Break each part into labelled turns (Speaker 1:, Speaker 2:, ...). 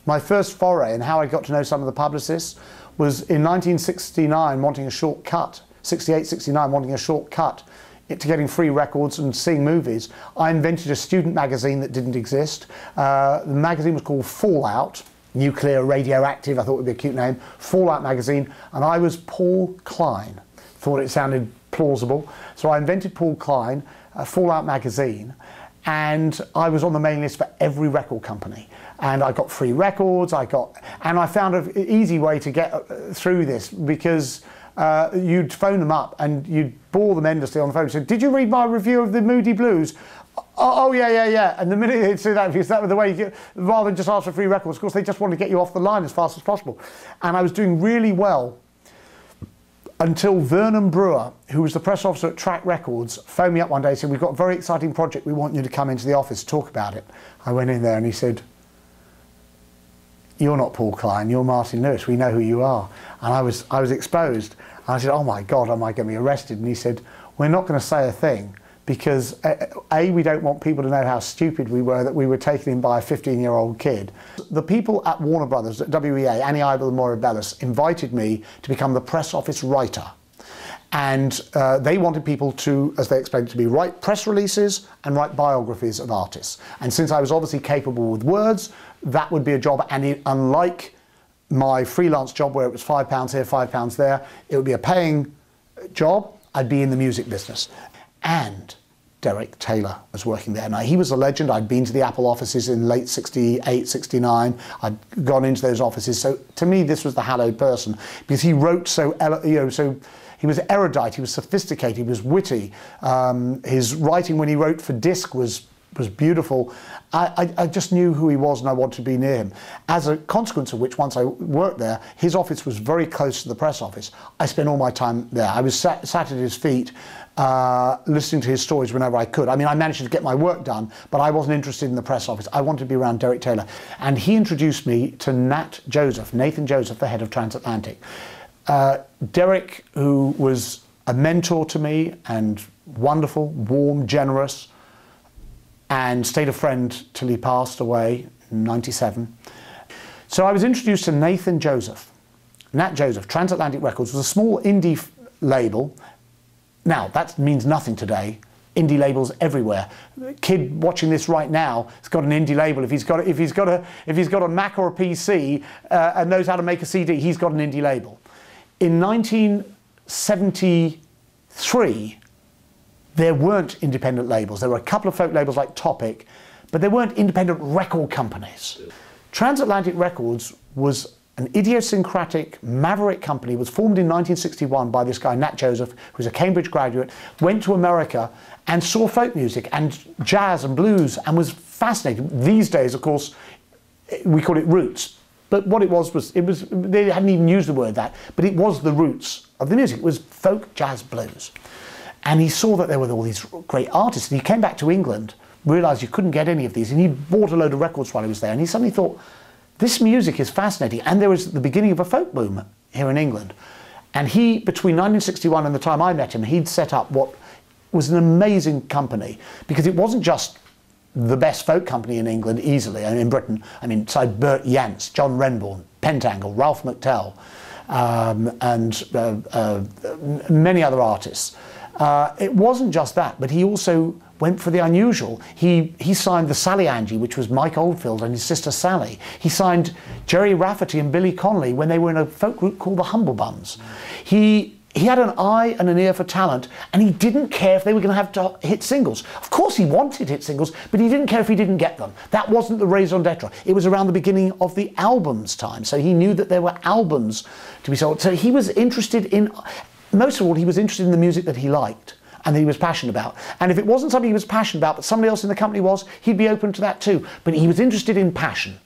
Speaker 1: My first foray and how I got to know some of the publicists was in 1969 wanting a shortcut, 68, 69 wanting a shortcut to getting free records and seeing movies. I invented a student magazine that didn't exist. The magazine was called Fallout, nuclear, radioactive, I thought it would be a cute name, Fallout magazine, and I was Paul Klein. Thought it sounded plausible, so I invented Paul Klein, Fallout magazine, and I was on the mailing list for every record company. And I got free records, and I found an easy way to get through this because you'd phone them up and you'd bore them endlessly on the phone. So, did you read my review of the Moody Blues? Oh yeah. And the minute they'd say that, because that was the way you get, rather than just ask for free records, of course, they just wanted to get you off the line as fast as possible. And I was doing really well until Vernon Brewer, who was the press officer at Track Records, phoned me up one day and said, "We've got a very exciting project. We want you to come into the office to talk about it." I went in there and he said, "You're not Paul Klein, you're Martin Lewis, we know who you are." And I was exposed. And I said, "Oh my God, am I going to be arrested?" And he said, "We're not going to say a thing because A, we don't want people to know how stupid we were, that we were taken in by a 15-year-old kid." The people at Warner Brothers, at WEA, Annie Idle and Maura Bellis, invited me to become the press office writer. And they wanted people to, as they explained to me, write press releases and write biographies of artists. And since I was obviously capable with words, that would be a job. And unlike my freelance job where it was £5 here, £5 there, it would be a paying job. I'd be in the music business. And Derek Taylor was working there. Now, he was a legend. I'd been to the Apple offices in late 68, 69. I'd gone into those offices. So to me, this was the hallowed person because he wrote so, so he was erudite, he was sophisticated, he was witty. His writing when he wrote for disc was beautiful. I just knew who he was and I wanted to be near him. As a consequence of which, once I worked there, his office was very close to the press office. I spent all my time there. I was sat at his feet, listening to his stories whenever I could. I mean, I managed to get my work done, but I wasn't interested in the press office. I wanted to be around Derek Taylor. And he introduced me to Nat Joseph, Nathan Joseph, the head of Transatlantic. Derek, who was a mentor to me and wonderful, warm, generous, and stayed a friend till he passed away in '97. So I was introduced to Nathan Joseph. Nat Joseph, Transatlantic Records, was a small indie label. Now, that means nothing today. Indie labels everywhere. The kid watching this right now has got an indie label. If he's got a Mac or a PC and knows how to make a CD, he's got an indie label. In 1973, there weren't independent labels. There were a couple of folk labels like Topic, but there weren't independent record companies. Transatlantic Records was an idiosyncratic maverick company. It was formed in 1961 by this guy, Nat Joseph, who was a Cambridge graduate, went to America and saw folk music and jazz and blues and was fascinated. These days, of course, we call it roots. But what it was, they hadn't even used the word that, but it was the roots of the music. It was folk, jazz, blues. And he saw that there were all these great artists. And he came back to England, realised you couldn't get any of these, and he bought a load of records while he was there. And he suddenly thought, this music is fascinating. And there was the beginning of a folk boom here in England. And he, between 1961 and the time I met him, he'd set up what was an amazing company, because it wasn't just the best folk company in England easily, and in Britain. I mean, beside Bert Yance, John Renbourn, Pentangle, Ralph McTell, and many other artists. It wasn't just that, but he also went for the unusual. He signed the Sally Angie, which was Mike Oldfield and his sister Sally. He signed Jerry Rafferty and Billy Connolly when they were in a folk group called the Humble Buns. He had an eye and an ear for talent, and he didn't care if they were going to have to hit singles. Of course he wanted hit singles, but he didn't care if he didn't get them. That wasn't the raison d'etre. It was around the beginning of the albums time, so he knew that there were albums to be sold. So he was interested in, most of all, he was interested in the music that he liked and that he was passionate about. And if it wasn't something he was passionate about, but somebody else in the company was, he'd be open to that too. But he was interested in passion.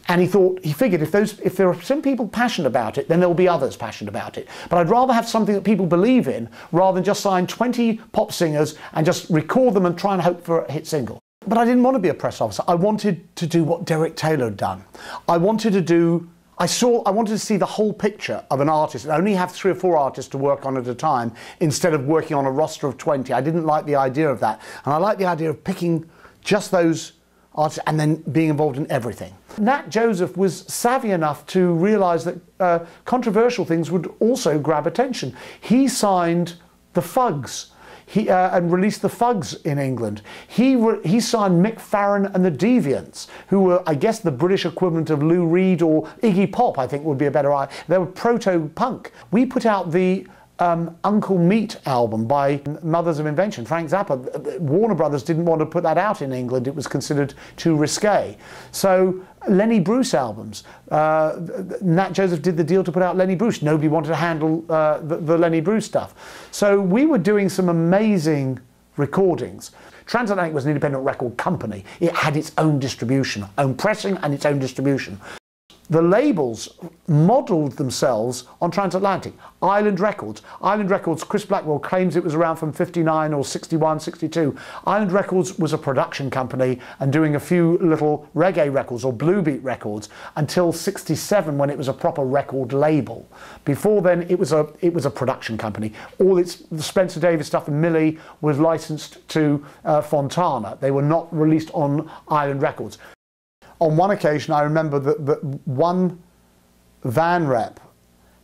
Speaker 1: And he figured if there are some people passionate about it, then there will be others passionate about it. But I'd rather have something that people believe in rather than just sign 20 pop singers and just record them and try and hope for a hit single. But I didn't want to be a press officer. I wanted to do what Derek Taylor had done. I wanted to see the whole picture of an artist and only have 3 or 4 artists to work on at a time instead of working on a roster of 20. I didn't like the idea of that. And I liked the idea of picking just those artists, and then being involved in everything. Nat Joseph was savvy enough to realise that controversial things would also grab attention. He signed the Fugs. And released the Fugs in England. He signed Mick Farren and the Deviants, who were, I guess, the British equivalent of Lou Reed or Iggy Pop, I think would be a better idea. They were proto-punk. We put out the Uncle Meat album by Mothers of Invention, Frank Zappa. Warner Brothers didn't want to put that out in England. It was considered too risque. So Lenny Bruce albums. Nat Joseph did the deal to put out Lenny Bruce. Nobody wanted to handle the Lenny Bruce stuff. So we were doing some amazing recordings. Transatlantic was an independent record company. It had its own distribution, own pressing and its own distribution. The labels modelled themselves on Transatlantic. Island Records. Island Records, Chris Blackwell claims it was around from 59 or 61, 62. Island Records was a production company and doing a few little reggae records or blue beat records until 67 when it was a proper record label. Before then it was a production company. All the Spencer Davis stuff and Millie was licensed to Fontana. They were not released on Island Records. On one occasion, I remember that one van rep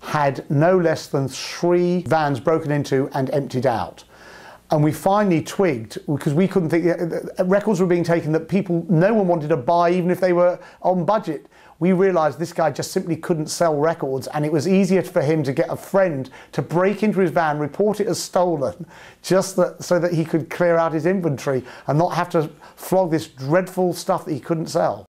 Speaker 1: had no less than 3 vans broken into and emptied out. And we finally twigged, because we couldn't think, records were being taken that no one wanted to buy even if they were on budget. We realised this guy just simply couldn't sell records, and it was easier for him to get a friend to break into his van, report it as stolen, so that he could clear out his inventory and not have to flog this dreadful stuff that he couldn't sell.